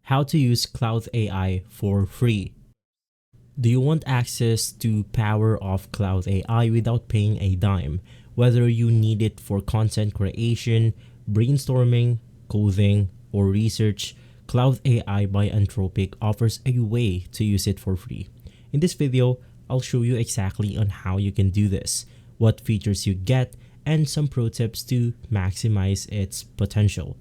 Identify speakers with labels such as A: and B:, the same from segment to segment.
A: How to use Claude AI for free. Do you want access to power of Claude AI without paying a dime? Whether you need it for content creation, brainstorming, coding, or research, Claude AI by Anthropic offers a way to use it for free. In this video, I'll show you exactly on how you can do this, what features you get, and some pro tips to maximize its potential.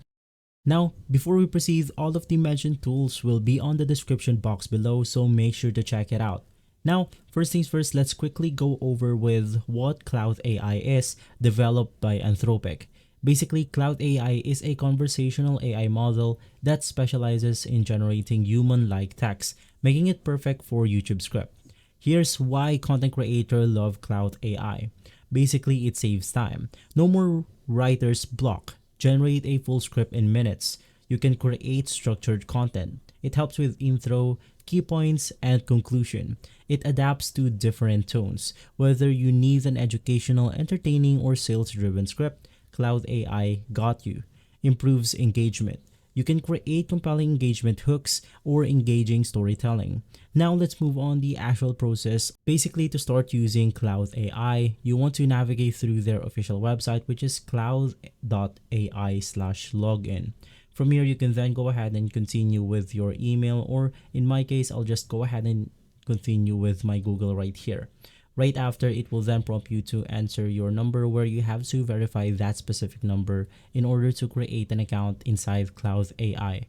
A: Now, before we proceed, all of the mentioned tools will be on the description box below, so make sure to check it out. Now, first things first, let's quickly go over with what Claude AI is, developed by Anthropic. Basically, Claude AI is a conversational AI model that specializes in generating human-like text, making it perfect for YouTube script. Here's why content creators love Claude AI. Basically, it saves time. No more writer's block. Generate a full script in minutes. You can create structured content. It helps with intro, key points, and conclusion. It adapts to different tones. Whether you need an educational, entertaining, or sales-driven script, Claude AI got you. Improves engagement. You can create compelling engagement hooks or engaging storytelling. Now let's move on the actual process. Basically, to start using Claude AI, you want to navigate through their official website, which is claude.ai/login. From here, you can then go ahead and continue with your email, or in my case, I'll just go ahead and continue with my Google right here. Right after, it will then prompt you to enter your number, where you have to verify that specific number in order to create an account inside Claude AI.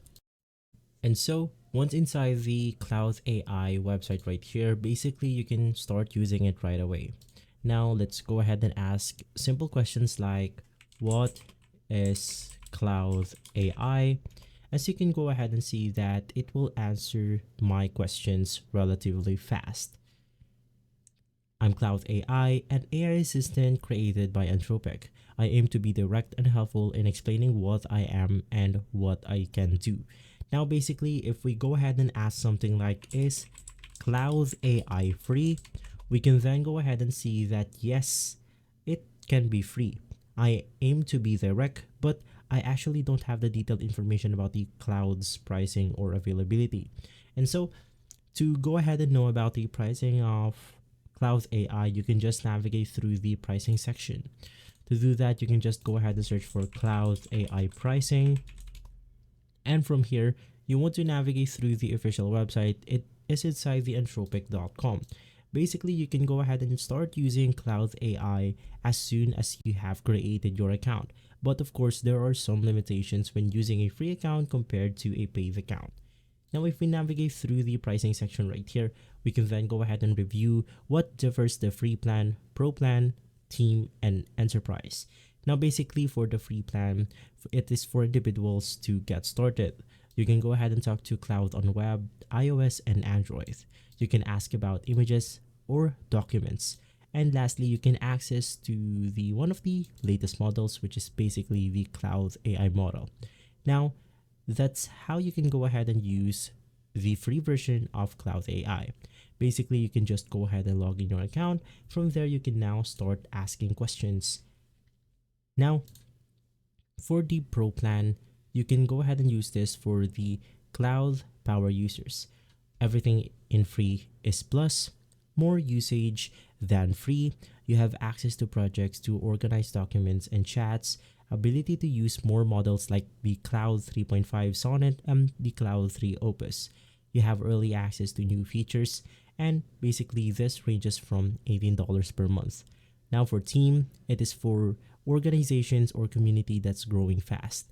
A: And so, once inside the Claude AI website right here, basically you can start using it right away. Now, let's go ahead and ask simple questions like, what is Claude AI? As you can go ahead and see that it will answer my questions relatively fast. I'm Claude AI, an AI assistant created by Anthropic. I aim to be direct and helpful in explaining what I am and what I can do. Now, basically, if we go ahead and ask something like, is Claude AI free? We can then go ahead and see that yes, it can be free. I aim to be direct, but I actually don't have the detailed information about the Claude's pricing or availability. And so, to go ahead and know about the pricing of Claude AI, you can just navigate through the pricing section. To do that, you can just go ahead and search for Claude AI pricing. And from here, you want to navigate through the official website. It is inside the anthropic.com. Basically, you can go ahead and start using Claude AI as soon as you have created your account. But of course, there are some limitations when using a free account compared to a paid account. Now, if we navigate through the pricing section right here, we can then go ahead and review what differs the free plan, pro plan, team, and enterprise. Now, basically for the free plan, it is for individuals to get started. You can go ahead and talk to Claude on web, iOS, and Android. You can ask about images or documents. And lastly, you can access to the one of the latest models, which is basically the Claude AI model. Now, that's how you can go ahead and use the free version of Claude AI. Basically, you can just go ahead and log in your account. From there, you can now start asking questions. Now, for the Pro plan, you can go ahead and use this for the Cloud Power users. Everything in free is plus, more usage than free. You have access to projects to organize documents and chats, ability to use more models like the Claude 3.5 Sonnet and the Claude 3 Opus. You have early access to new features, and basically this ranges from $18 per month. Now for team, it is for organizations or community that's growing fast.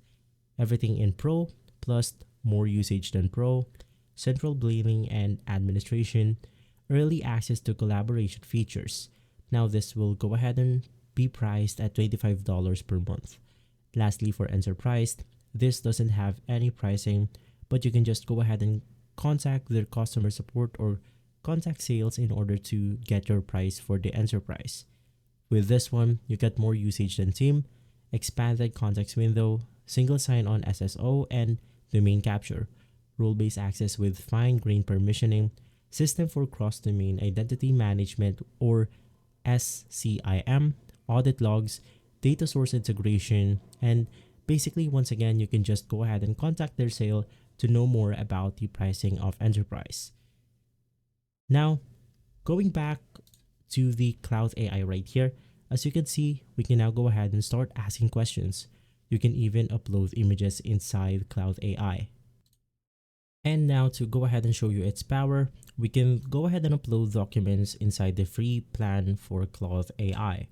A: Everything in Pro, plus more usage than Pro, central billing and administration, early access to collaboration features. Now this will go ahead and be priced at $25 per month. Lastly, for enterprise, this doesn't have any pricing, but you can just go ahead and contact their customer support or contact sales in order to get your price for the enterprise. With this one, you get more usage than team, expanded context window, single sign-on SSO, and domain capture, role-based access with fine-grained permissioning, system for cross-domain identity management or SCIM, audit logs, data source integration, and basically once again you can just go ahead and contact their sale to know more about the pricing of enterprise. Now, going back to the Claude AI right here, as you can see, we can now go ahead and start asking questions. You can even upload images inside Claude AI. And now to go ahead and show you its power, we can go ahead and upload documents inside the free plan for Claude AI.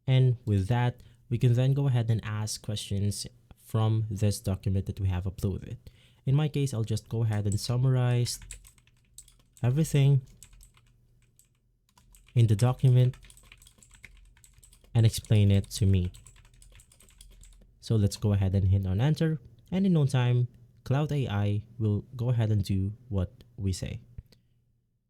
A: And with that, we can then go ahead and ask questions from this document that we have uploaded. In my case, I'll just go ahead and summarize everything in the document and explain it to me. So let's go ahead and hit on enter, and in no time, Claude AI will go ahead and do what we say.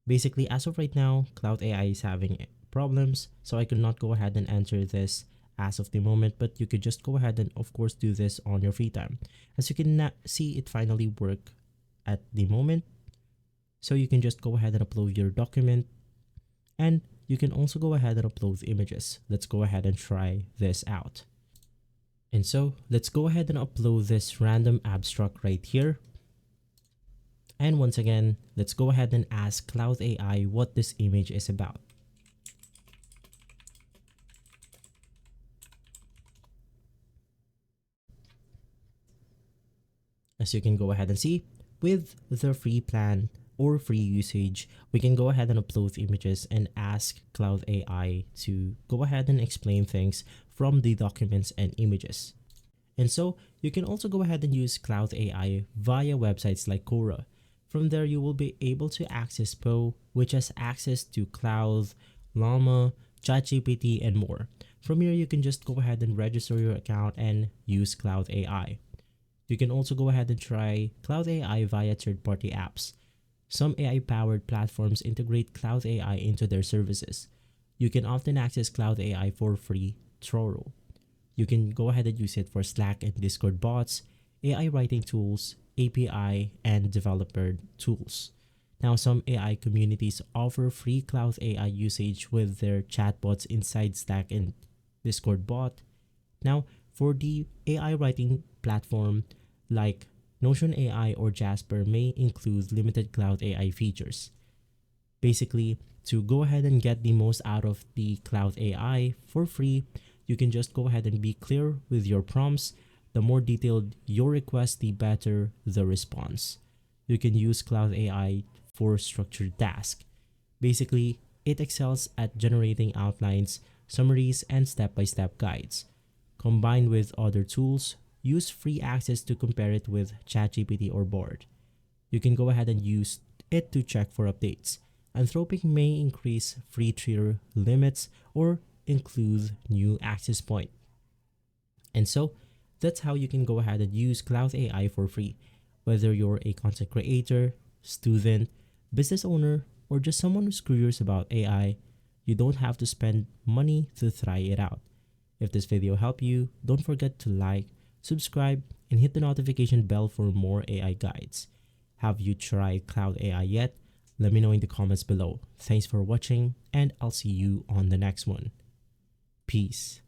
A: Basically, as of right now, Claude AI is having problems, so I could not go ahead and enter this as of the moment, but you could just go ahead and of course do this on your free time. As you can see, it finally worked at the moment. So you can just go ahead and upload your document, and you can also go ahead and upload images. Let's go ahead and try this out. And so let's go ahead and upload this random abstract right here. And once again, let's go ahead and ask Claude AI what this image is about. As you can go ahead and see, with the free plan or free usage, we can go ahead and upload images and ask Claude AI to go ahead and explain things from the documents and images. And so you can also go ahead and use Claude AI via websites like Quora. From there, you will be able to access Poe, which has access to Claude, Llama, ChatGPT, and more. From here, you can just go ahead and register your account and use Claude AI. You can also go ahead and try Claude AI via third-party apps. Some AI-powered platforms integrate Claude AI into their services. You can often access Claude AI for free through. You can go ahead and use it for Slack and Discord bots, AI writing tools, API, and developer tools. Now, some AI communities offer free Claude AI usage with their chatbots inside Slack and Discord bot. Now, for the AI writing platform like Notion AI or Jasper may include limited Claude AI features. Basically, to go ahead and get the most out of the Claude AI for free, you can just go ahead and be clear with your prompts. The more detailed your request, the better the response. You can use Claude AI for structured tasks. Basically, it excels at generating outlines, summaries, and step-by-step guides. Combined with other tools, use free access to compare it with ChatGPT or Bard. You can go ahead and use it to check for updates. Anthropic may increase free tier limits or include new access point. And so that's how you can go ahead and use Claude AI for free. Whether you're a content creator, student, business owner, or just someone who's curious about AI, you don't have to spend money to try it out. If this video helped you, don't forget to like, subscribe, and hit the notification bell for more AI guides. Have you tried Claude AI yet? Let me know in the comments below. Thanks for watching, and I'll see you on the next one. Peace.